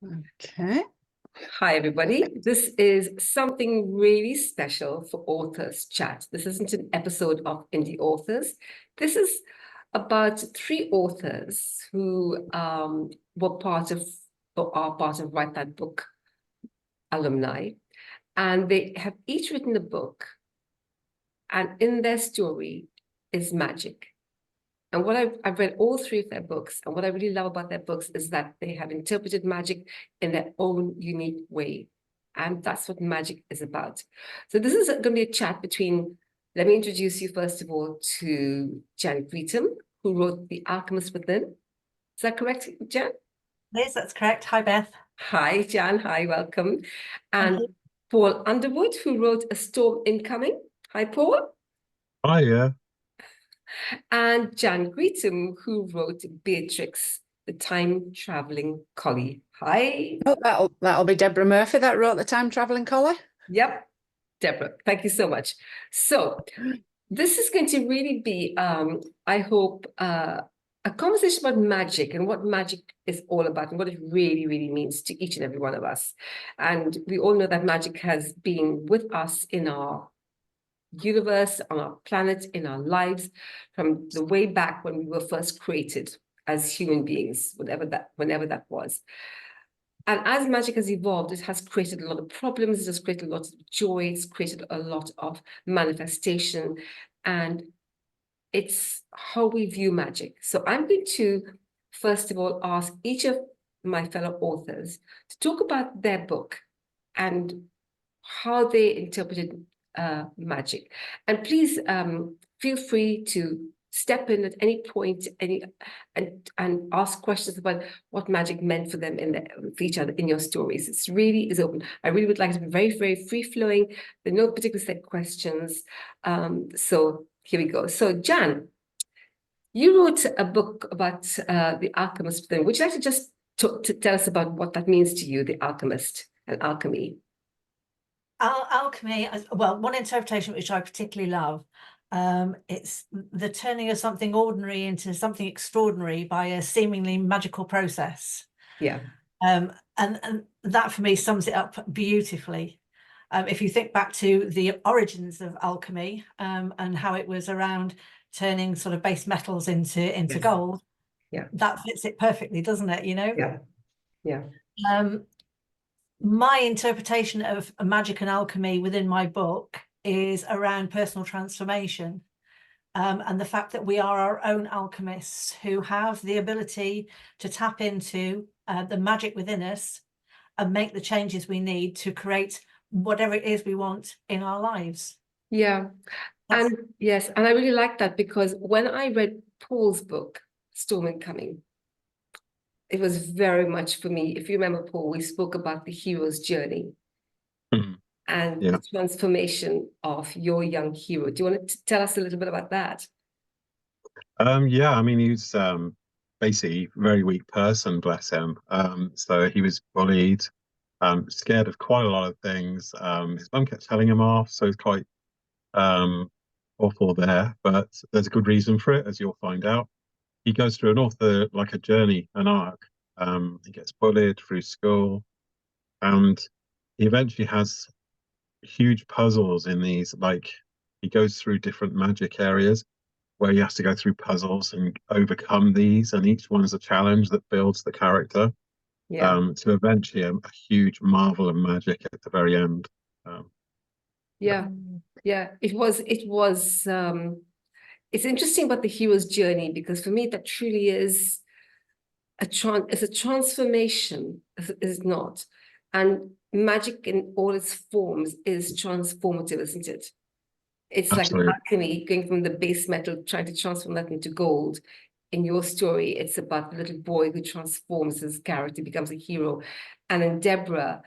Okay. Hi, everybody. This is something really special for Authors Chat. This isn't an episode of Indie Authors. This is about three authors who were part of, or are part of Write That Book alumni. And they have each written a book. And in their story is magic. And what I've read all three of their books, and what I really love about their books is that they have interpreted magic in their own unique way. And that's what magic is about. So this is going to be a chat between, let me introduce you first of all to Jan Greetham, who wrote The Alchemist Within. Is that correct, Jan? Yes, that's correct. Hi, Beth. Hi, Jan. Hi, welcome. And Paul Underwood, who wrote A Storm Incoming. Hi, Paul. Hi, yeah. And Jan Greetham, who wrote Beatrix, the time-traveling collie. Hi. Oh, that'll be Debra Murphy that wrote the time-traveling collie. Yep, Debra. Thank you so much. So this is going to really be, I hope, a conversation about magic and what magic is all about and what it really, really means to each and every one of us. And we all know that magic has been with us in our universe, on our planet, in our lives, from the way back when we were first created as human beings, whenever that was. And as magic has evolved, it has created a lot of problems, it has created a lot of joy, it's created a lot of manifestation, and it's how we view magic. So I'm going to, first of all, ask each of my fellow authors to talk about their book and how they interpreted magic. And please feel free to step in at any point, and ask questions about what magic meant for them for each other in your stories. It's really is open. I really would like to be very, very free-flowing. There are no particular set questions. So here we go. So Jan, you wrote a book about the Alchemist thing. Would you like to just to tell us about what that means to you, the Alchemist and alchemy? Alchemy, well, one interpretation which I particularly love, it's the turning of something ordinary into something extraordinary by a seemingly magical process. Yeah. And that for me sums it up beautifully. If you think back to the origins of alchemy, and how it was around turning sort of base metals into Yes. gold, yeah, that fits it perfectly, doesn't it? You know. Yeah. My interpretation of magic and alchemy within my book is around personal transformation, and the fact that we are our own alchemists who have the ability to tap into the magic within us and make the changes we need to create whatever it is we want in our lives. Yeah. And yes, and I really like that, because when I read Paul's book, Storm Incoming, it was very much for me. If you remember, Paul, we spoke about the hero's journey and the transformation of your young hero. Do you want to tell us a little bit about that? Yeah, I mean, he's basically a very weak person, bless him. So he was bullied, scared of quite a lot of things. His mum kept telling him off, so he's quite awful there. But there's a good reason for it, as you'll find out. He goes through like a journey, an arc. He gets bullied through school, and he eventually has huge puzzles in these, like he goes through different magic areas where he has to go through puzzles and overcome these, and each one is a challenge that builds the character to eventually a huge marvel of magic at the very end. It was it's interesting about the hero's journey, because for me that truly is it's a transformation, is it not? And magic in all its forms is transformative, isn't it? It's Absolutely. like alchemy, going from the base metal, trying to transform that into gold. In your story, it's about the little boy who transforms his character, becomes a hero. And in Debra's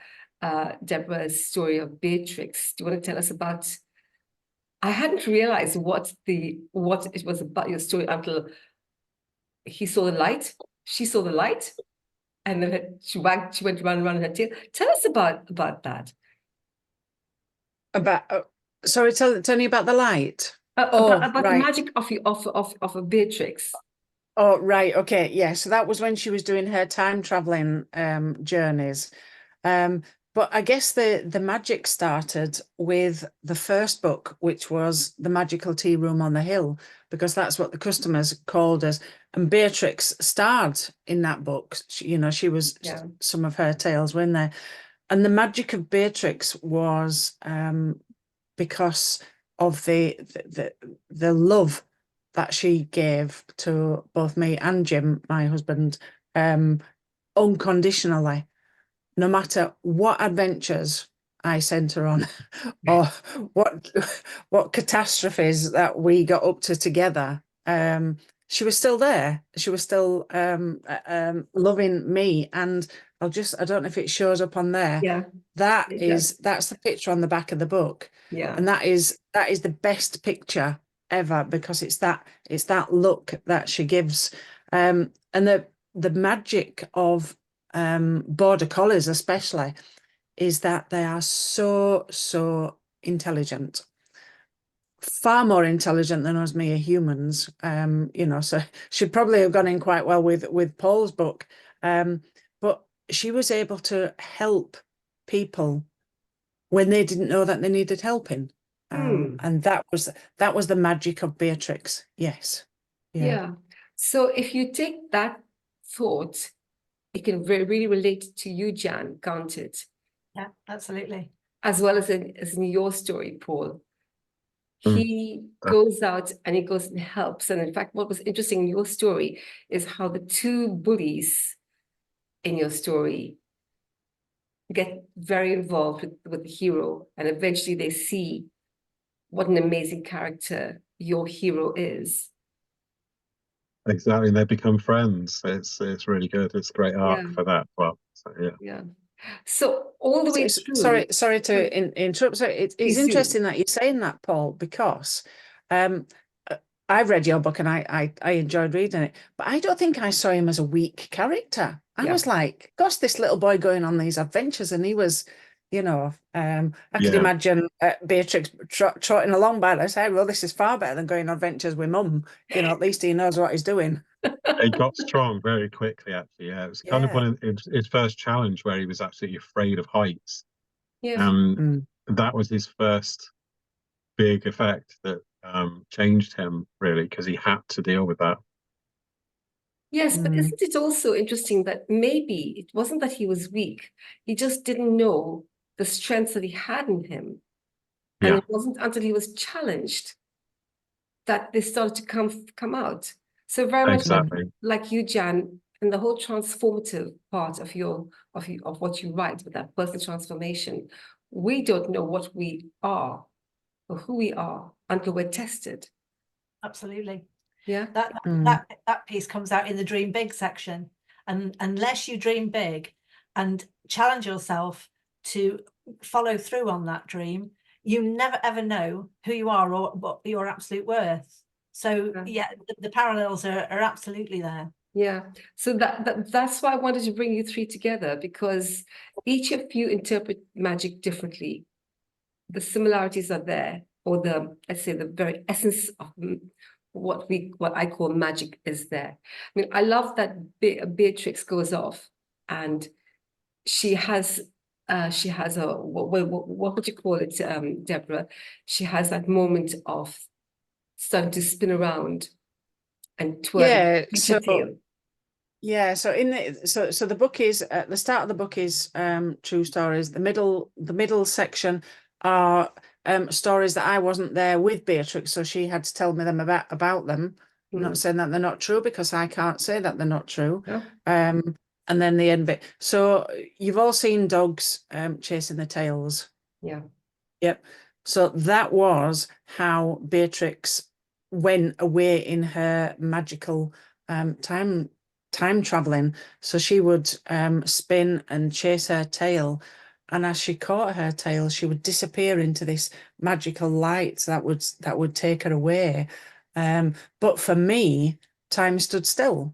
story of Beatrix, do you want to tell us about? I hadn't realized what it was about, your story, until he saw the light, she saw the light, and then she went around her tail. Tell us about that. Sorry, tell me about the light. About the magic of a Beatrix. Oh, right. Okay. Yeah. So that was when she was doing her time traveling journeys. Um, but I guess the magic started with the first book, which was The Magical Tea Room on the Hill, because that's what the customers called us. And Beatrix starred in that book. She was Yeah. some of her tales were in there. And the magic of Beatrix was because of the love that she gave to both me and Jim, my husband, unconditionally, no matter what adventures I sent her on or what catastrophes that we got up to together. She was still there. She was still loving me. And I don't know if it shows up on there. Yeah, it does. That's the picture on the back of the book. Yeah. And that is the best picture ever, because it's that look that she gives. And the magic of border collies especially is that they are so intelligent, far more intelligent than us mere humans. So she'd probably have gone in quite well with Paul's book, but she was able to help people when they didn't know that they needed helping. And that was the magic of Beatrix. Yes. Yeah. So if you take that thought, it can really relate to you, Jan, can't it? Yeah, absolutely. As well as in your story, Paul. Mm. He goes out and he goes and helps. And in fact, what was interesting in your story is how the two bullies in your story get very involved with the hero, and eventually they see what an amazing character your hero is. Exactly, and they become friends. It's really good. It's a great arc for that. Well, so yeah. Yeah. So all the way through. Sorry to interrupt. So it's Please do. interesting that you're saying that, Paul, because I've read your book and I enjoyed reading it, but I don't think I saw him as a weak character. I was like, gosh, this little boy going on these adventures, and he was, I could imagine Beatrix trotting along by and say, well, this is far better than going on adventures with mum. At least he knows what he's doing. He got strong very quickly, actually. Yeah, it was kind of one of his first challenge where he was absolutely afraid of heights. Yeah. That was his first big effect that changed him, really, because he had to deal with that. Yes, but isn't it also interesting that maybe it wasn't that he was weak, he just didn't know the strengths that he had in him. And it wasn't until he was challenged that they started to come out. So very much like you, Jan, and the whole transformative part of what you write with that personal transformation, we don't know what we are or who we are until we're tested. Absolutely. Yeah. That piece comes out in the dream big section. And unless you dream big and challenge yourself to follow through on that dream, you never ever know who you are or what your absolute worth. So the parallels are absolutely there. Yeah, so that's why I wanted to bring you three together, because each of you interpret magic differently. The similarities are there, or let's say the very essence of what I call magic is there. I mean, I love that Beatrix goes off and she has a what would you call it, Debra? She has that moment of starting to spin around and twirl So tail. Yeah, so so the book is at the start of the book is true stories. The middle section are stories that I wasn't there with Beatrix, so she had to tell me them about them. I'm not saying that they're not true, because I can't say that they're not true. No. And then the end bit. So you've all seen dogs chasing the tails. Yeah. Yep. So that was how Beatrix went away in her magical time traveling. So she would spin and chase her tail, and as she caught her tail, she would disappear into this magical light that would take her away. But for me, time stood still.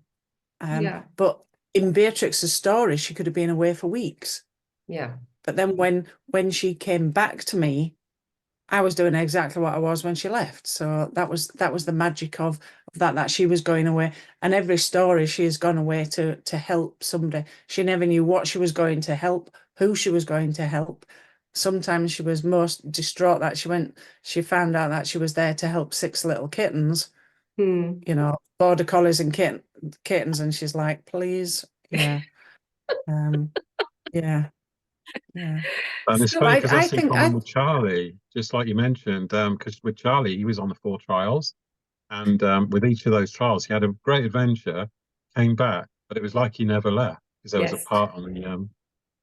But in Beatrix's story, she could have been away for weeks. Yeah. But then when she came back to me, I was doing exactly what I was when she left. So that was the magic of that she was going away, and every story she has gone away to help somebody. She never knew what she was going to help, who she was going to help. Sometimes she was most distraught that she found out that she was there to help 6 little kittens, Hmm. you know, border collies and kittens, and she's like, please, yeah, yeah, yeah. And it's So funny because I that's in think common with Charlie, just like you mentioned. Because with Charlie, he was on the 4 trials, and with each of those trials, he had a great adventure, came back, but it was like he never left because there was a yes, part on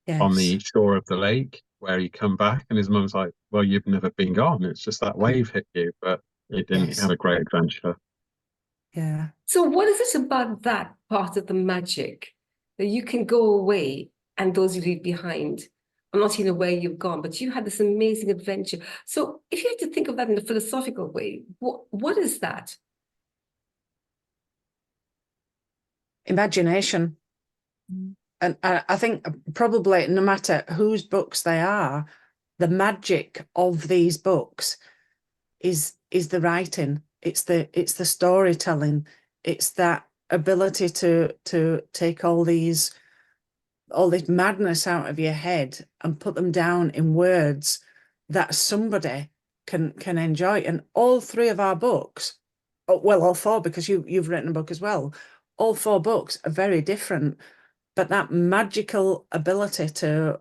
yes, the shore of the lake where he come back, and his mum's like, "Well, you've never been gone. It's just that wave hit you, but it didn't. He yes, had a great adventure." yeah. so what is it about that part of the magic that you can go away and those you leave behind are not even where you've gone, but you had this amazing adventure? So if you had to think of that in a philosophical way, what is that? Imagination. And I think probably no matter whose books they are, the magic of these books is the writing. It's the storytelling. It's that ability to take all this madness out of your head and put them down in words that somebody can enjoy. And all 3 of our books, well, all 4, because you've written a book as well, all 4 books are very different, but that magical ability to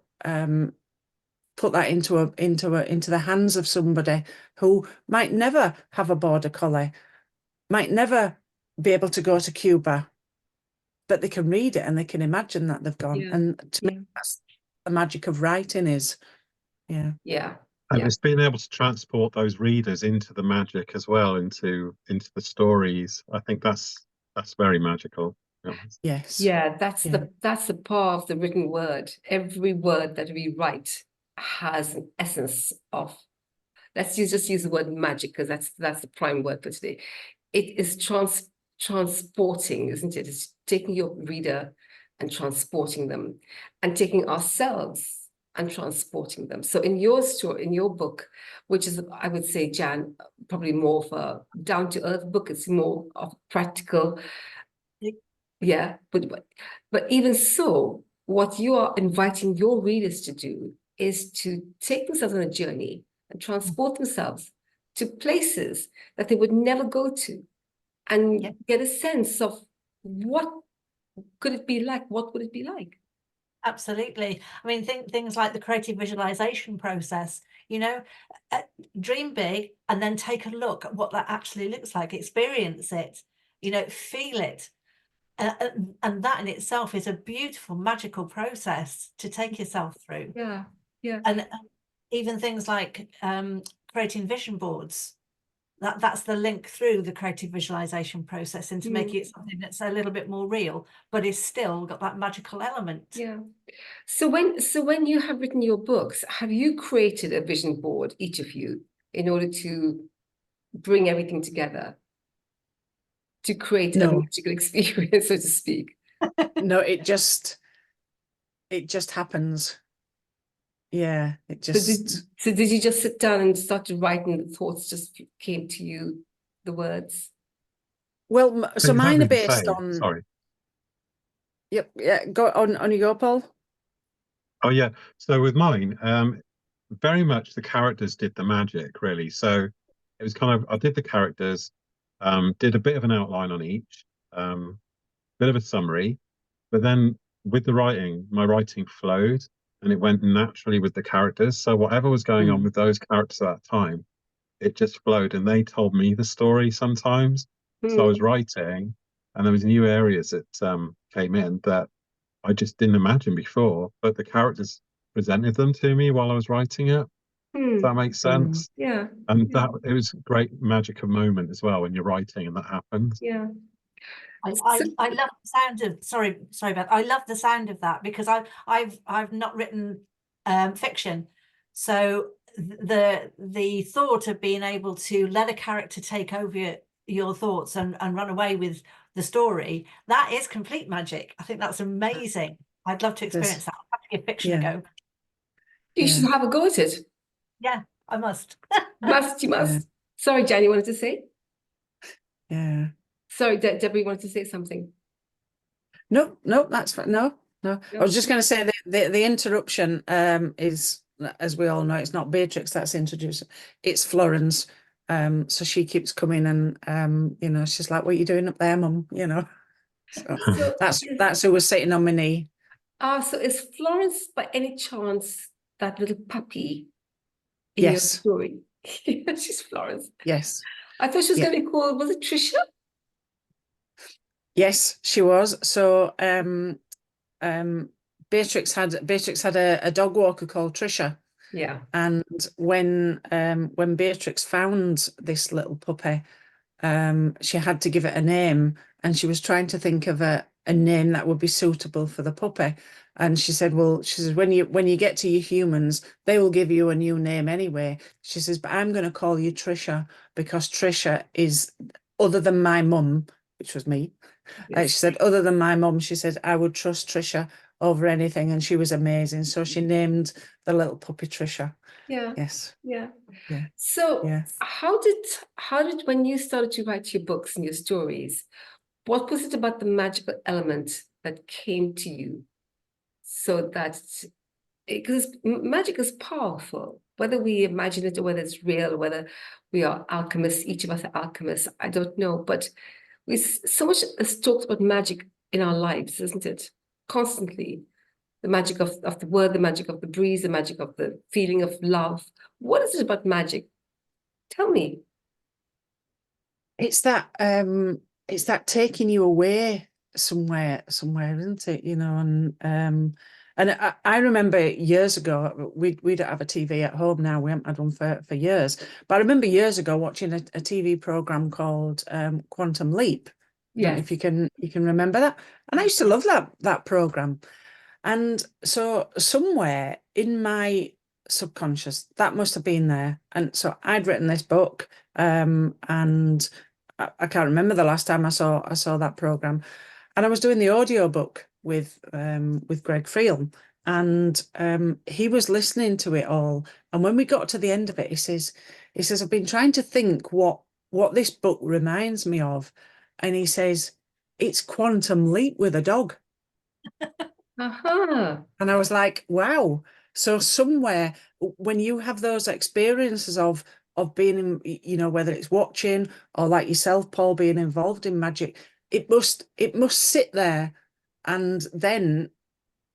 put that into the hands of somebody who might never have a border collie, might never be able to go to Cuba, but they can read it and they can imagine that they've gone. Yeah, And to me, yeah, that's the magic of writing is, yeah. yeah, And yeah, it's being able to transport those readers into the magic as well, into the stories. I think that's very magical, to be honest. Yes. yeah. Yeah. That's the power of the written word. Every word that we write has an essence of. Just use the word magic because that's the prime word for today. It is transporting, isn't it? It's taking your reader and transporting them, and taking ourselves and transporting them. So in your story, in your book, which is, I would say, Jan, probably more of a down-to-earth book, it's more of practical, yeah. But even so, what you are inviting your readers to do is to take themselves on a journey and transport themselves to places that they would never go to, and Yeah. get a sense of what could it be like? What would it be like? Absolutely. I mean, things like the creative visualization process, you know, dream big and then take a look at what that actually looks like, experience it, you know, feel it. And that in itself is a beautiful, magical process to take yourself through. Yeah, yeah. And even things like creating vision boards, that's the link through the creative visualization process into making it something that's a little bit more real, but is still got that magical element. Yeah. So when you have written your books, have you created a vision board, each of you, in order to bring everything together to create a No, magical experience, so to speak? no, it just happens. Yeah, it So did, just, so did you just sit down and start to write, and the thoughts just came to you, the words? well, I so think you don't mine are really based say. on, Sorry. yep, yeah, go on you go, Paul. Oh yeah. So with mine, very much the characters did the magic, really. So it was kind of I did the characters, did a bit of an outline on each, bit of a summary, but then with the writing, my writing flowed and it went naturally with the characters. So whatever was going on with those characters at that time, it just flowed and they told me the story sometimes. So I was writing and there was new areas that came in that I just didn't imagine before, but the characters presented them to me while I was writing it. Does that make sense? Yeah, And yeah, that it was a great magical moment as well when you're writing and that happens. yeah. I love the sound of sorry Beth, I love the sound of that because I've not written fiction, so the thought of being able to let a character take over your thoughts and run away with the story, that is complete magic. I think that's amazing. I'd love to experience that. I'll have to give fiction a go. You should have a go at it. Yeah, I must. You must. Sorry, Jan, you wanted to say? Yeah. Sorry, Deborah, you wanted to say something? No, no, that's fine. No, no. I No. was just going to say the interruption is, as we all know, it's not Beatrix that's introduced. It's Florence. So she keeps coming and you know, she's like, "What are you doing up there, Mum?" You know. So So that's who was sitting on my knee. so is Florence by any chance that little puppy in your Yes, story? She's Florence. yes, I thought she was yeah. going to be called, was it Trisha? Yes, she was. So Beatrix had a dog walker called Trisha. Yeah. And when Beatrix found this little puppy, she had to give it a name, and she was trying to think of a name that would be suitable for the puppy. And she said, "Well, she says when you get to your humans, they will give you a new name anyway." She says, "But I'm going to call you Trisha because Trisha is other than my mum, which was me." She Yes. said, "Other than my mum, she said I would trust Trisha over anything," and she was amazing. So she named the little puppy Trisha. Yeah. Yes. Yeah. Yeah. So Yeah. how did when you started to write your books and your stories, what was it about the magical element that came to you so that because magic is powerful, whether we imagine it or whether it's real, whether we are alchemists, each of us are alchemists, I don't know, but we so much is talked about magic in our lives, isn't it? Constantly. The magic of the word, the magic of the breeze, the magic of the feeling of love. What is it about magic? Tell me. It's that taking you away somewhere, isn't it? You know, and I remember years ago, we don't have a TV at home now. We haven't had one for years. But I remember years ago watching a TV program called Quantum Leap. I don't know Yes. if you can remember that. And I used to love that program. And so somewhere in my subconscious, that must have been there. And so I'd written this book, and I can't remember the last time I saw that program. And I was doing the audio book with Greg Friel, and he was listening to it all. And when we got to the end of it, he says, "I've been trying to think what this book reminds me of," and he says, "It's Quantum Leap with a dog." Uh-huh. And I was like, wow. So somewhere when you have those experiences of being in, you know, whether it's watching or like yourself, Paul, being involved in magic, it must sit there, and then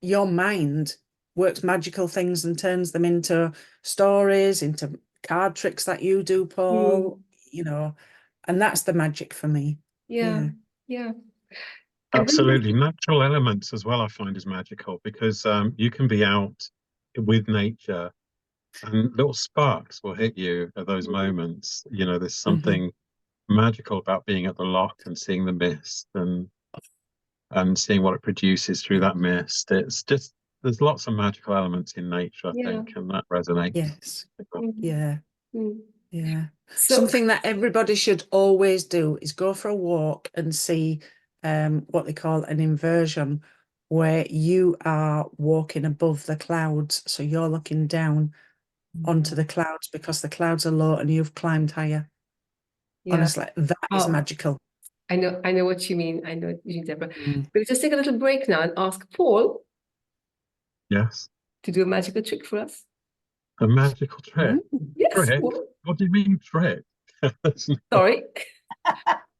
your mind works magical things and turns them into stories, into card tricks that you do, Paul, you know, and that's the magic for me. Yeah. Yeah. And Absolutely. Natural elements as well, I find is magical because you can be out with nature and little sparks will hit you at those moments. You know, there's something magical about being at the loch and seeing the mist and seeing what it produces through that mist. It's just there's lots of magical elements in nature, I yeah. think, and that resonates. Yes. Mhm. Yeah. Mm. Yeah. So Something that everybody should always do is go for a walk and see what they call an inversion, where you are walking above the clouds. So you're looking down onto the clouds because the clouds are low and you've climbed higher. yeah. Honestly, that is Oh, magical. I know what you mean. I know what you mean, Deborah. Mm. We'll just take a little break now and ask Paul Yes. to do a magical trick for us. A magical trick. Yes, Trick? Paul. What do you mean trick? Sorry.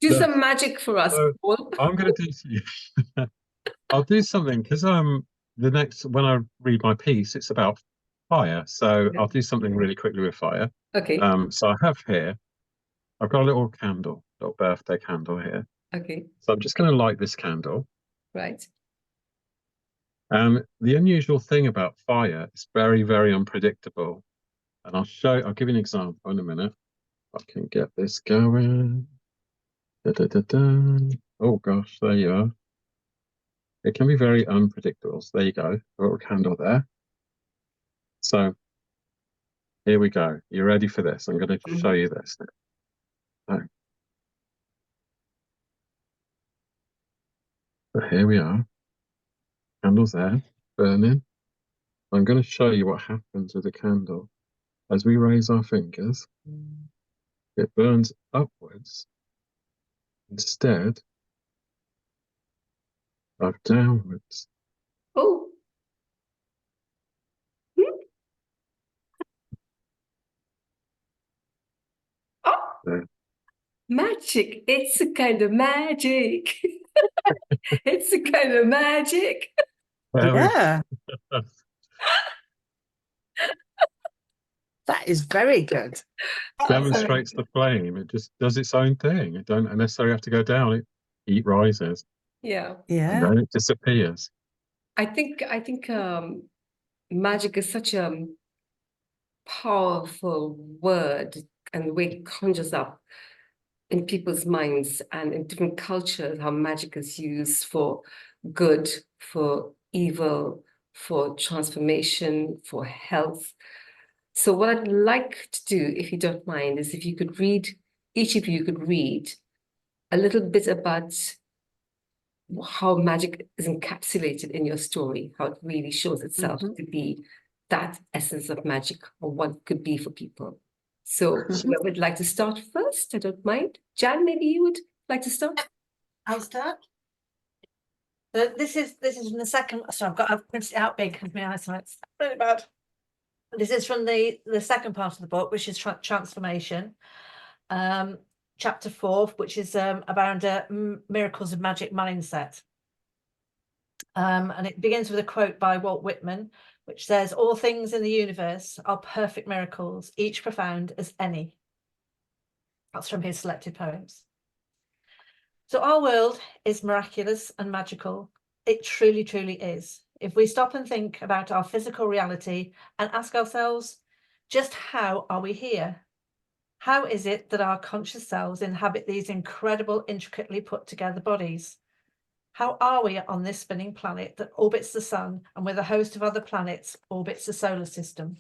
Do No. some magic for us, So Paul. I'm going to do. I'll do something because the next when I read my piece, it's about fire. So I'll do something really quickly with fire. Okay. So I have here. I've got a little candle, little birthday candle here. Okay. So I'm just going to light this candle. Right. And the unusual thing about fire, it's very, very unpredictable. And I'll give you an example in a minute. I can get this going. Da, da, da, da. Oh gosh, there you are. It can be very unpredictable. So there you go, a little candle there. So here we go. You ready for this? I'm going to show you this. So here we are. Candle's there, burning. I'm going to show you what happens with the candle. As we raise our fingers, it burns upwards Instead of downwards. Oh. Hmm? Oh, There. magic. It's a kind of magic. It's a kind of magic. There we Yeah, go. that is very good. Demonstrates the flame. It just does its own thing. It don't necessarily have to go down. Heat rises Yeah. and Yeah. then it disappears. I think magic is such a powerful word, and the way it conjures up in people's minds and in different cultures, how magic is used for good, for evil, for transformation, for health. So what I'd like to do, if you don't mind, is if you could read, each of you could read a little bit about how magic is encapsulated in your story, how it really shows itself to be that essence of magic, or what it could be for people. So whoever would like to start first, I don't mind. Jan, maybe you would like to start? I'll start. This is from the second. So I've printed it out big because my eyesight's really bad. This is from the second part of the book, which is transformation. Chapter 4, which is about miracles of magic mindset. And it begins with a quote by Walt Whitman, which says, "All things in the universe are perfect miracles, each profound as any." That's from his selected poems. So our world is miraculous and magical. It truly, truly is. If we stop and think about our physical reality and ask ourselves, just how are we here? How is it that our conscious selves inhabit these incredible, intricately put together bodies? How are we on this spinning planet that orbits the sun and with a host of other planets orbits the solar system?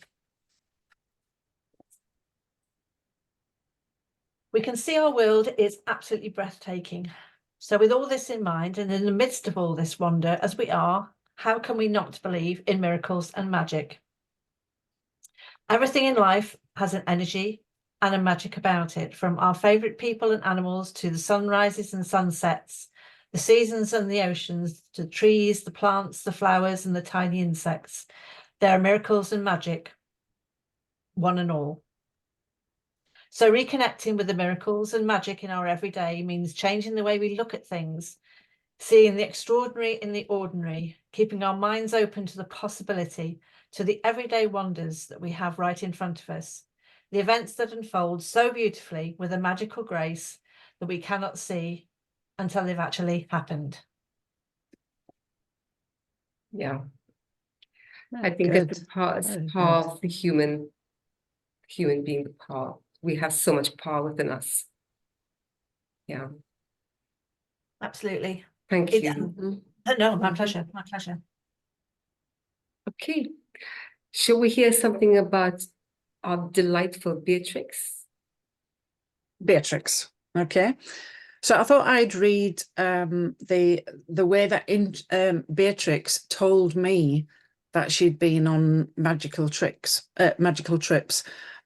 We can see our world is absolutely breathtaking. So with all this in mind, and in the midst of all this wonder as we are, how can we not believe in miracles and magic? Everything in life has an energy and a magic about it, from our favourite people and animals to the sunrises and sunsets, the seasons and the oceans, to the trees, the plants, the flowers and the tiny insects. There are miracles and magic, one and all. So reconnecting with the miracles and magic in our everyday means changing the way we look at things, seeing the extraordinary in the ordinary, keeping our minds open to the possibility, to the everyday wonders that we have right in front of us, the events that unfold so beautifully with a magical grace that we cannot see until they've actually happened. Yeah. Oh, I think good. it's the power, it's Very the power good. of the human being, the power. We have so much power within us. Yeah. Absolutely. Thank you. No, my pleasure. My pleasure. Okay. Shall we hear something about our delightful Beatrix? Beatrix. Okay. So I thought I'd read the way that Beatrix told me that she'd been on magical trips.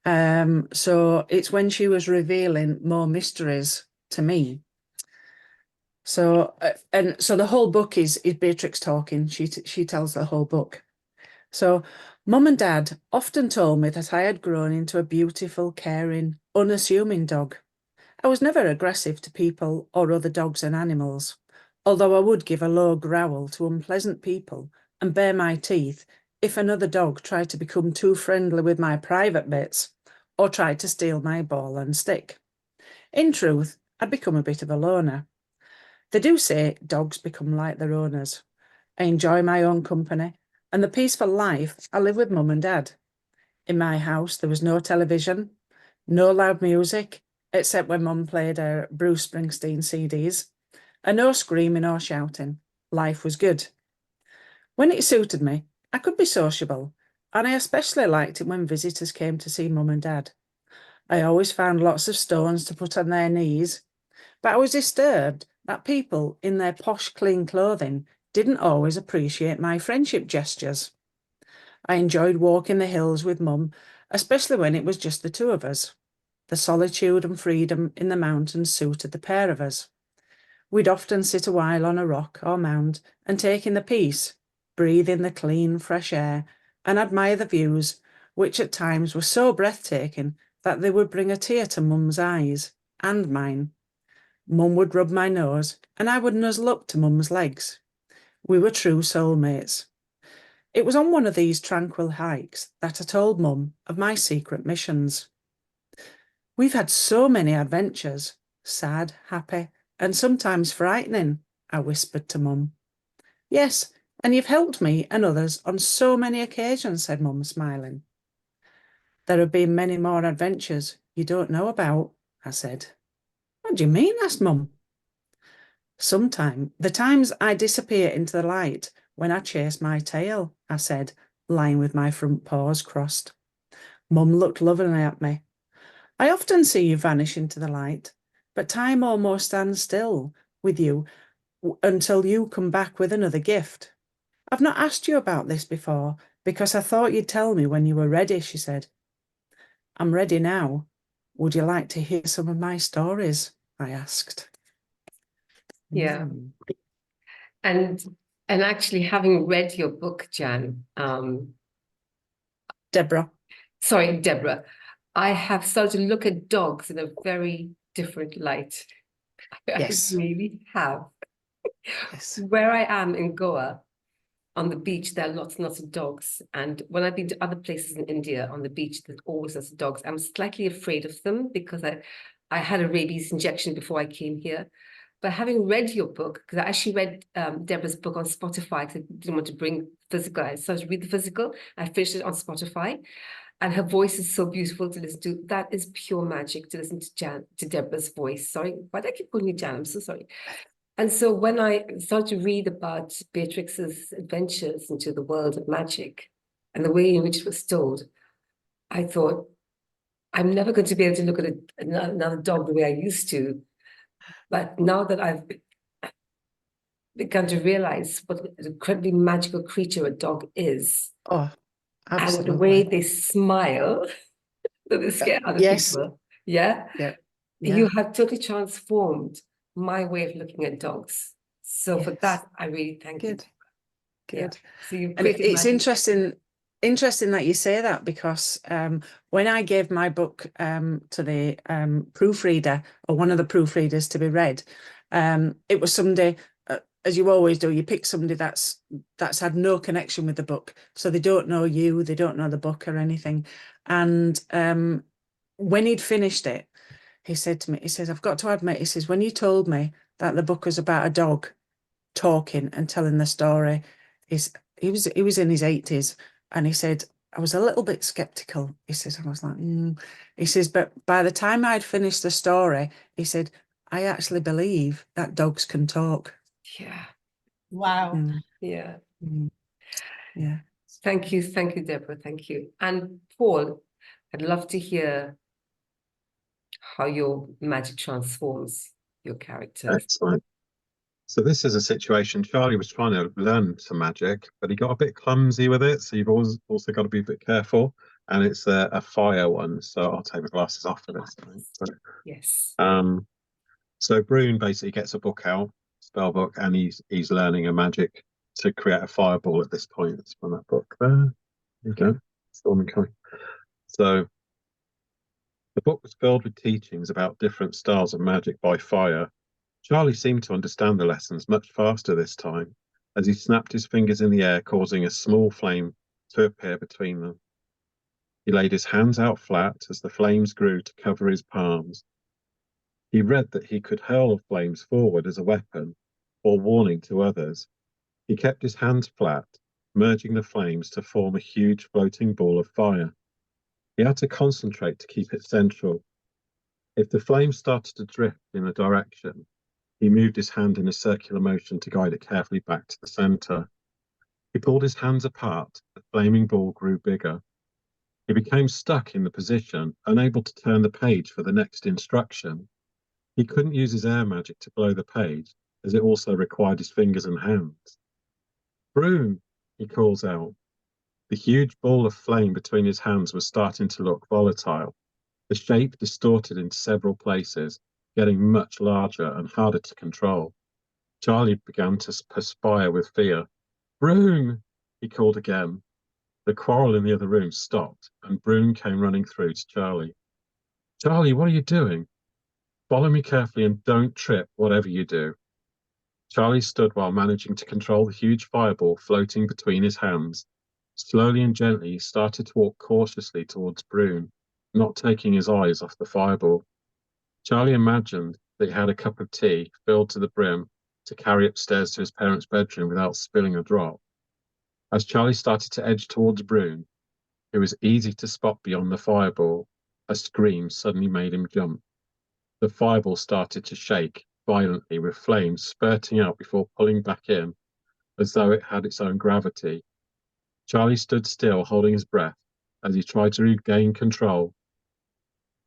So it's when she was revealing more mysteries to me. So so the whole book is Beatrix talking. She tells the whole book. So Mum and Dad often told me that I had grown into a beautiful, caring, unassuming dog. I was never aggressive to people or other dogs and animals, although I would give a low growl to unpleasant people and bare my teeth if another dog tried to become too friendly with my private bits or tried to steal my ball and stick. In truth, I'd become a bit of a loner. They do say dogs become like their owners. I enjoy my own company and the peaceful life I live with Mum and Dad. In my house, there was no television, no loud music, except when Mum played her Bruce Springsteen CDs, and no screaming or shouting. Life was good. When it suited me, I could be sociable, and I especially liked it when visitors came to see Mum and Dad. I always found lots of stones to put on their knees, but I was disturbed that people in their posh, clean clothing didn't always appreciate my friendship gestures. I enjoyed walking the hills with Mum, especially when it was just the two of us. The solitude and freedom in the mountains suited the pair of us. We'd often sit a while on a rock or mound and take in the peace, breathe in the clean, fresh air, and admire the views, which at times were so breathtaking that they would bring a tear to Mum's eyes and mine. Mum would rub my nose, and I would nuzzle up to Mum's legs. We were true soulmates. It was on one of these tranquil hikes that I told Mum of my secret missions. We've had so many adventures, sad, happy, and sometimes frightening, I whispered to Mum. Yes, and you've helped me and others on so many occasions, said Mum, smiling. There have been many more adventures you don't know about, I said. What do you mean? Asked Mum. The times I disappear into the light when I chase my tail, I said, lying with my front paws crossed. Mum looked lovingly at me. I often see you vanish into the light, but time almost stands still with you until you come back with another gift. I've not asked you about this before because I thought you'd tell me when you were ready, she said. I'm ready now. Would you like to hear some of my stories? I asked. Yeah. And actually, having read your book, Jan, Debra. Sorry, Debra, I have started to look at dogs in a very different light. Yes. I really have. Yes. Where I am in Goa, on the beach, there are lots and lots of dogs. And when I've been to other places in India on the beach, there's always lots of dogs. I'm slightly afraid of them because I had a rabies injection before I came here. But having read your book, because I actually read Debra's book on Spotify because I didn't want to bring physical. I started to read the physical. I finished it on Spotify. And her voice is so beautiful to listen to. That is pure magic to listen to Debra's voice. Sorry, why do I keep calling you Jan? I'm so sorry. And so when I started to read about Beatrix's adventures into the world of magic and the way in which it was told, I thought, I'm never going to be able to look at another dog the way I used to. But now that I've begun to realize what an incredibly magical creature a dog is, Oh, absolutely. and the way they smile, that they scare other yes. people. Yeah? Yeah. You have totally transformed my way of looking at dogs. So for that, I really thank you. Good. Yeah. So you've And created it's magic. interesting that you say that because when I gave my book to the proofreader or one of the proofreaders to be read, it was somebody, as you always do, you pick somebody that's had no connection with the book, so they don't know you, they don't know the book or anything. And when he'd finished it, he said to me, he says, I've got to admit, he says, when you told me that the book was about a dog talking and telling the story, he was in his 80s, and he said, I was a little bit skeptical. He says, I was like, He says, but by the time I'd finished the story, he said, I actually believe that dogs can talk. Yeah. Wow. Yeah. Yeah. Thank you, Debra. Thank you. And Paul, I'd love to hear how your magic transforms your characters. Excellent. So this is a situation. Charlie was trying to learn some magic, but he got a bit clumsy with it. So you've always also got to be a bit careful. And it's a fire one. So I'll take my glasses off for this. Yes. So Brune basically gets a book out, spell book, and he's learning a magic to create a fireball at this point. It's from that book there. There you go. Storm coming. So the book was filled with teachings about different styles of magic by fire. Charlie seemed to understand the lessons much faster this time, as he snapped his fingers in the air, causing a small flame to appear between them. He laid his hands out flat as the flames grew to cover his palms. He read that he could hurl flames forward as a weapon or warning to others. He kept his hands flat, merging the flames to form a huge floating ball of fire. He had to concentrate to keep it central. If the flames started to drift in a direction, he moved his hand in a circular motion to guide it carefully back to the center. He pulled his hands apart, the flaming ball grew bigger. He became stuck in the position, unable to turn the page for the next instruction. He couldn't use his air magic to blow the page, as it also required his fingers and hands. Brune, he calls out. The huge ball of flame between his hands was starting to look volatile. The shape distorted into several places, getting much larger and harder to control. Charlie began to perspire with fear. Broom! He called again. The quarrel in the other room stopped, and Broom came running through to Charlie. Charlie, what are you doing? Follow me carefully and don't trip, whatever you do. Charlie stood while managing to control the huge fireball floating between his hands. Slowly and gently, he started to walk cautiously towards Broom, not taking his eyes off the fireball. Charlie imagined that he had a cup of tea filled to the brim to carry upstairs to his parents' bedroom without spilling a drop. As Charlie started to edge towards Broom, it was easy to spot beyond the fireball. A scream suddenly made him jump. The fireball started to shake violently, with flames spurting out before pulling back in, as though it had its own gravity. Charlie stood still, holding his breath, as he tried to regain control.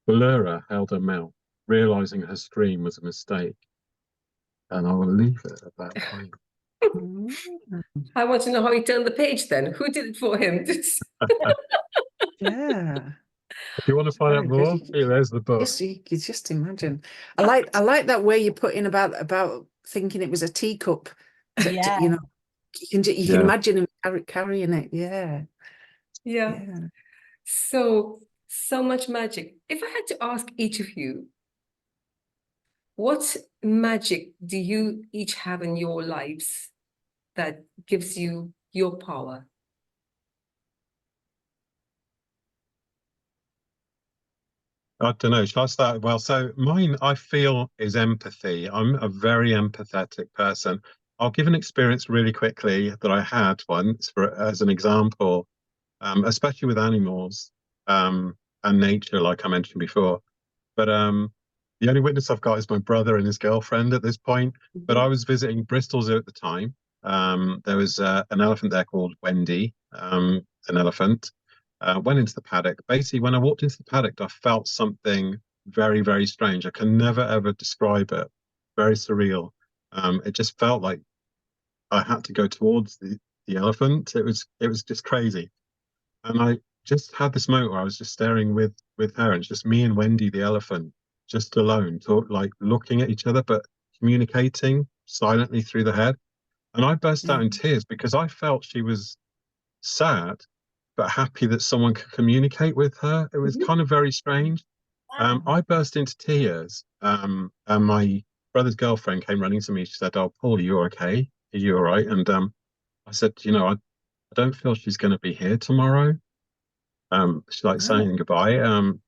Ballura held her mouth, realizing her scream was a mistake. And I will leave it at that point. I want to know how he turned the page then. Who did it for him? Yeah. If you want to find out Very good. more, here, there's the book. Just you could just imagine. I like that way you put in about thinking it was a teacup. Yeah. You know, you can Yeah. imagine him carrying it. Yeah. Yeah. Yeah. So much magic. If I had to ask each of you, what magic do you each have in your lives that gives you your power? I don't know. Shall I start? Well, so mine, I feel, is empathy. I'm a very empathetic person. I'll give an experience really quickly that I had once as an example, especially with animals and nature, like I mentioned before. But the only witness I've got is my brother and his girlfriend at this point. But I was visiting Bristol Zoo at the time. There was an elephant there called Wendy, an elephant. Went into the paddock. Basically, when I walked into the paddock, I felt something very, very strange. I can never ever describe it. Very surreal. It just felt like I had to go towards the elephant. It was just crazy. And I just had this moment where I was just staring with her, and it's just me and Wendy the elephant, just alone, like looking at each other, but communicating silently through the head. And I burst out in tears because I felt she was sad, but happy that someone could communicate with her. It was kind of very strange. I burst into tears, and my brother's girlfriend came running to me. She said, "Oh, Paul, are you okay? Are you all right?" And I said, I don't feel she's going to be here tomorrow. She's like saying goodbye.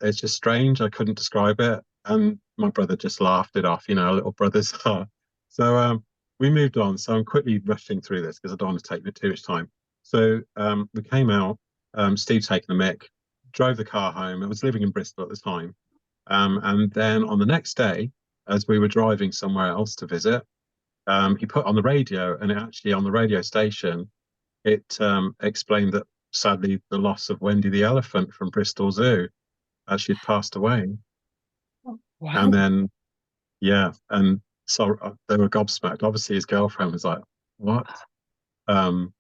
It's just strange. I couldn't describe it. And my brother just laughed it off, little brothers are. So we moved on. So I'm quickly rushing through this because I don't want to take too much time. So we came out, Steve taking the mick, drove the car home. I was living in Bristol at the time. And then on the next day, as we were driving somewhere else to visit, he put on the radio, and actually on the radio station, it explained that sadly the loss of Wendy the elephant from Bristol Zoo, as she'd passed away. Wow. And then, yeah, and so they were gobsmacked. Obviously, his girlfriend was like, "What?" And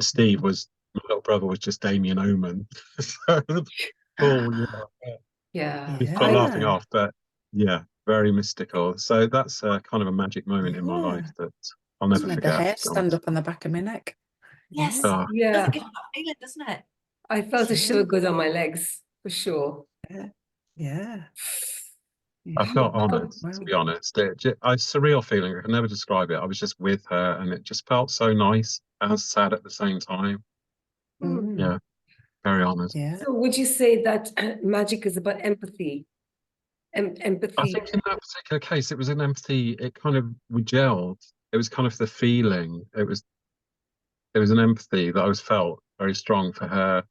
Steve was, my little brother was just Damien Omen. So, Paul, Yeah. we started laughing off, but yeah, very mystical. So that's kind of a magic moment in my life that I'll never Made the forget. hair to be stand honest. up on the back of my neck. Yes. Oh, Yeah. Doesn't give that feeling, doesn't it? I felt a shiver good on my legs, for sure. Yeah. I felt Wow. honoured, to be honest. A surreal feeling. I can never describe it. I was just with her, and it just felt so nice and sad at the same time. Mm. Yeah, very honoured. Yeah. So would you say that magic is about empathy? I Empathy. think in that particular case, it was an empathy. It kind of we gelled. It was kind of the feeling. It was an empathy that I was felt very strong for her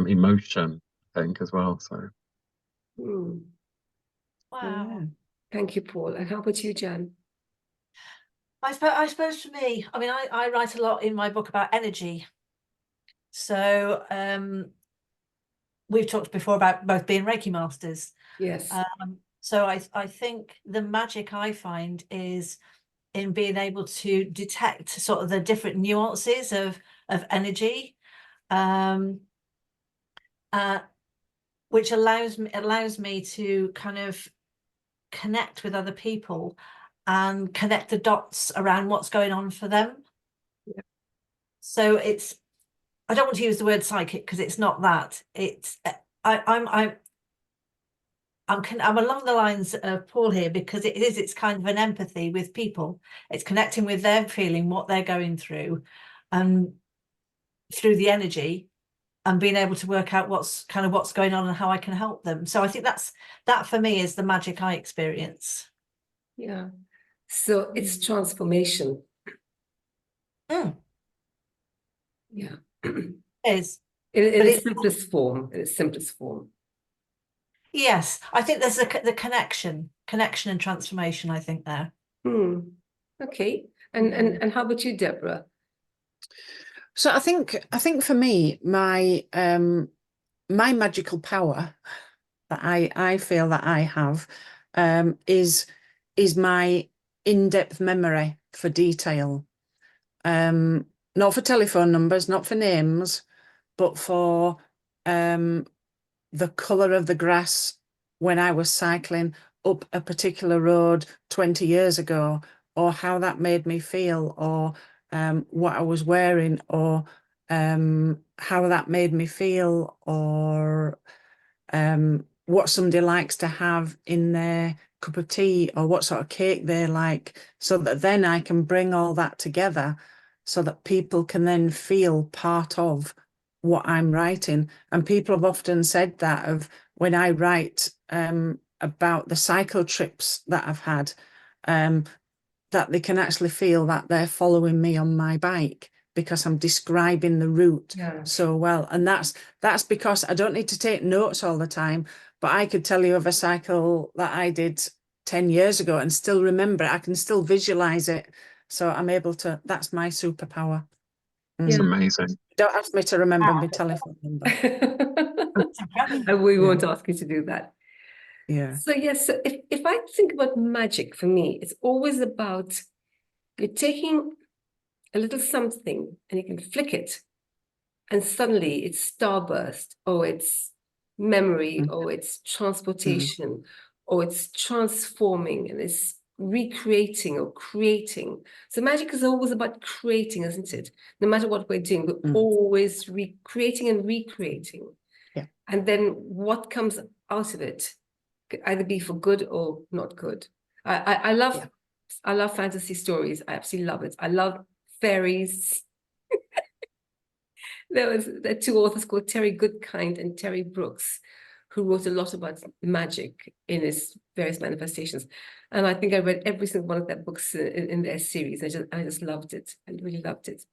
emotion, I think, as well. So Mm. Wow. Yeah. Thank you, Paul. And how about you, Jan? I suppose for me, I mean, I write a lot in my book about energy. So we've talked before about both being Reiki masters. Yes. So I think the magic I find is in being able to detect sort of the different nuances of energy, which allows me to kind of connect with other people and connect the dots around what's going on for them. Yeah. So it's, I don't want to use the word psychic because it's not that. It's I'm along the lines of Paul here, because it's kind of an empathy with people. It's connecting with their feeling, what they're going through, through the energy, and being able to work out what's going on and how I can help them. So I think that for me is the magic I experience. Yeah. So it's transformation. Mm. Yeah. It is. In But its simplest form. In its simplest form. Yes, I think there's the connection and transformation, I think, there. Okay. And how about you, Deborah? So I think for me, my my magical power that I feel that I have is my in-depth memory for detail. Not for telephone numbers, not for names, but for the colour of the grass when I was cycling up a particular road 20 years ago, or how that made me feel, or what I was wearing, or how that made me feel, or what somebody likes to have in their cup of tea, or what sort of cake they like, so that then I can bring all that together so that people can then feel part of what I'm writing. And people have often said that of when I write about the cycle trips that I've had, that they can actually feel that they're following me on my bike because I'm describing the route so well. And that's because I don't need to take notes all the time, but I could tell you of a cycle that I did 10 years ago and still remember it. I can still visualize it. So I'm able to, that's my superpower. It's amazing. Don't ask me to remember my telephone number. And we won't ask you to do that. Yeah. So yes, so if I think about magic, for me, it's always about you're taking a little something and you can flick it, and suddenly it's starburst, or it's memory, or it's transportation, or it's transforming, and it's recreating or creating. So magic is always about creating, isn't it? No matter what we're doing, we're always recreating and recreating. Yeah. And then what comes out of it could either be for good or not good. I love fantasy stories. I absolutely love it. I love fairies. There are two authors called Terry Goodkind and Terry Brooks, who wrote a lot about magic in its various manifestations. And I think I read every single one of their books in their series. I just loved it. I really loved it.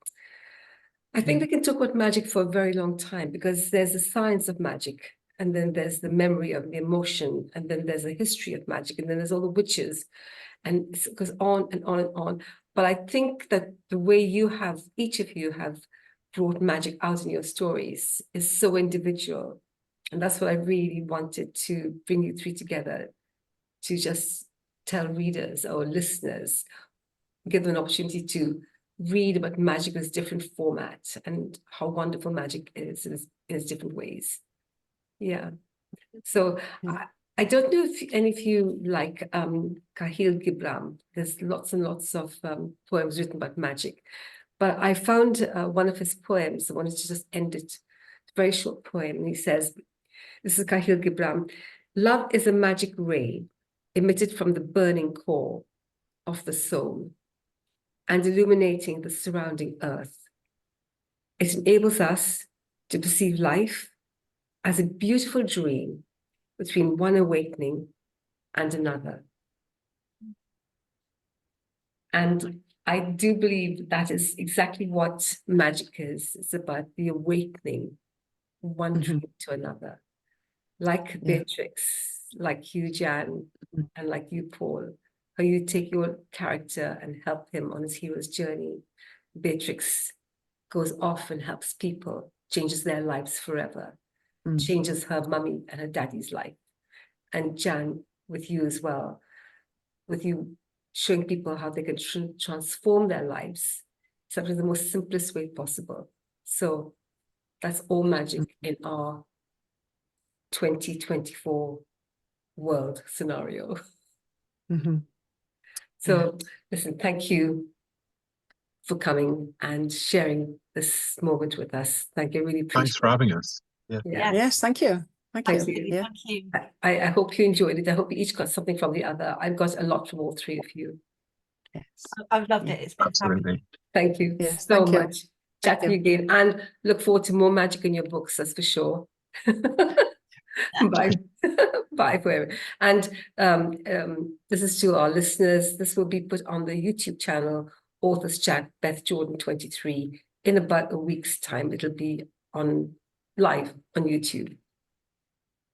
I think we can talk about magic for a very long time, because there's the science of magic, and then there's the memory of the emotion, and then there's a history of magic, and then there's all the witches, and it goes on and on and on. But I think that the way each of you have brought magic out in your stories is so individual. And that's what I really wanted to bring you three together, to just tell readers or listeners, give them an opportunity to read about magic in its different formats and how wonderful magic is in its different ways. Yeah. So I don't know if any of you like Khalil Gibran. There's lots and lots of poems written about magic. But I found one of his poems. I wanted to just end it. It's a very short poem. And he says, this is Khalil Gibran: love is a magic ray emitted from the burning core of the soul and illuminating the surrounding earth. It enables us to perceive life as a beautiful dream between one awakening and another. And I do believe that is exactly what magic is. It's about the awakening one dream to another. Like Beatrix, like you, Jan, and like you, Paul, how you take your character and help him on his hero's journey. Beatrix goes off and helps people, changes their lives forever, changes her mummy and her daddy's life. And Jan, with you as well, with you showing people how they can transform their lives, something the most simplest way possible. So that's all magic in our 2024 world scenario. So listen, thank you for coming and sharing this moment with us. Thank you. I really appreciate Thanks for having us. Yeah. Yeah. Yes, thank you. Thank Thank you. you. Yeah. Thank you. I hope you enjoyed it. I hope you each got something from the other. I've got a lot from all three of you. Yes. I've loved it. It's been fabulous. Absolutely. Thank you Yes, so thank you. much. Chat to you again and look forward to more magic in your books, that's for sure. Bye. Bye forever. And this is to our listeners. This will be put on the YouTube channel, Authors Chat, Beth Jordan 23. In about a week's time, it'll be on live on YouTube.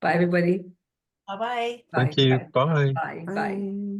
Bye, everybody. Bye-bye. Bye. Thank you. Bye. Bye. Bye. Bye.